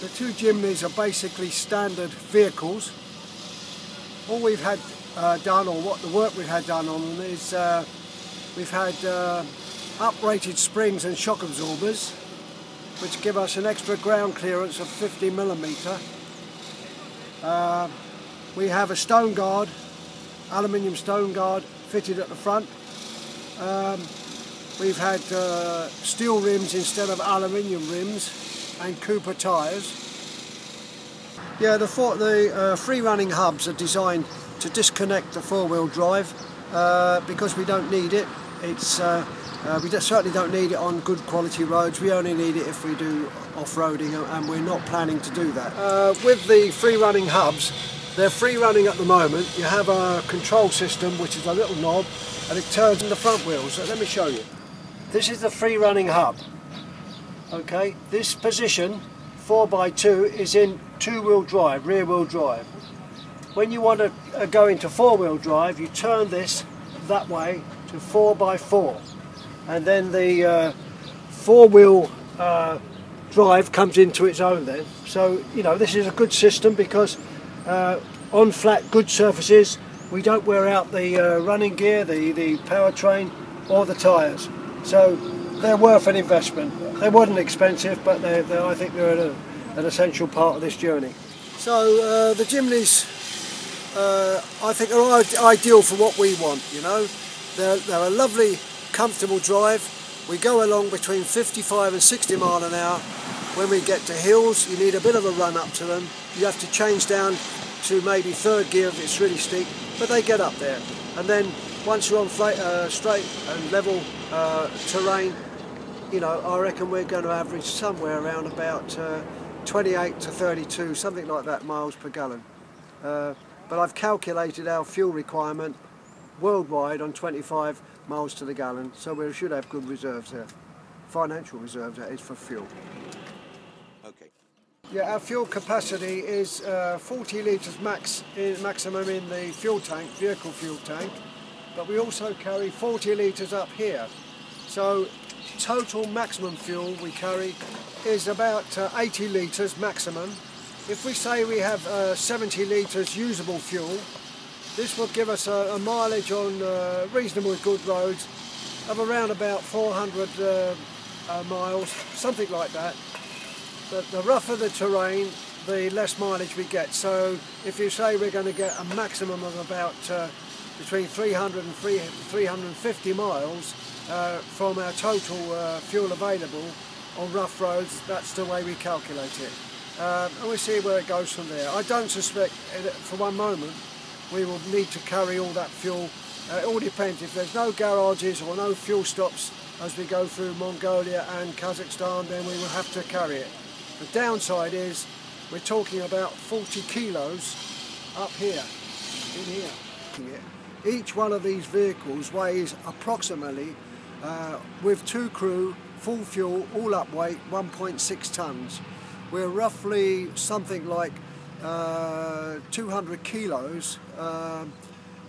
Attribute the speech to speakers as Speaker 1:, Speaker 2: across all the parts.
Speaker 1: The two Jimneys are basically standard vehicles. All we've had done, or what the work we've had done on them is we've had uprated springs and shock absorbers, which give us an extra ground clearance of 50mm. We have a stone guard, aluminium stone guard fitted at the front. We've had steel rims instead of aluminium rims, and Cooper tyres. Yeah, the free running hubs are designed to disconnect the four-wheel drive because we don't need it. We certainly don't need it on good quality roads. We only need it if we do off-roading, and we're not planning to do that. With the free running hubs, they're free running at the moment. You have a control system which is a little knob and it turns in the front wheels. So let me show you. This is the free running hub. Okay, this position 4x2 is in two-wheel drive, rear-wheel drive. When you want to go into four-wheel drive, you turn this that way to 4x4, and then the four-wheel drive comes into its own then. So, you know, this is a good system because on flat, good surfaces, we don't wear out the running gear, the powertrain, or the tyres. So they're worth an investment. They weren't expensive, but I think they're an essential part of this journey. So the Jimneys, I think, are ideal for what we want. You know, they're a lovely, comfortable drive. We go along between 55 and 60 mile an hour. When we get to hills, you need a bit of a run up to them. You have to change down to maybe third gear if it's really steep, but they get up there. And then once you're on straight and level terrain, you know, I reckon we're going to average somewhere around about 28 to 32, something like that, miles per gallon. But I've calculated our fuel requirement worldwide on 25 miles to the gallon, so we should have good reserves there. Financial reserves, that is, for fuel.
Speaker 2: Okay.
Speaker 1: Yeah, our fuel capacity is 40 litres maximum in the fuel tank, vehicle fuel tank, but we also carry 40 litres up here. So total maximum fuel we carry is about 80 litres maximum. If we say we have 70 litres usable fuel, this will give us a mileage on reasonably good roads of around about 400 miles, something like that. But the rougher the terrain, the less mileage we get. So if you say we're going to get a maximum of about between 300 and 350 miles from our total fuel available on rough roads, that's the way we calculate it. And we see where it goes from there. I don't suspect for one moment we will need to carry all that fuel. It all depends. If there's no garages or no fuel stops as we go through Mongolia and Kazakhstan, then we will have to carry it. The downside is we're talking about 40 kilos up here, in here. Each one of these vehicles weighs approximately, with two crew, full fuel, all up weight, 1.6 tonnes. We're roughly something like 200 kilos,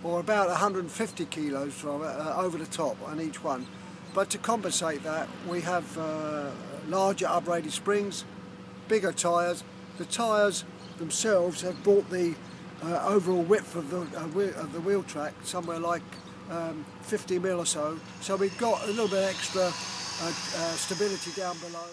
Speaker 1: or about 150 kilos over the top on each one. But to compensate that, we have larger uprated springs, bigger tyres. The tyres themselves have brought the overall width of the wheel track somewhere like 50 mil or so. So we've got a little bit extra stability down below.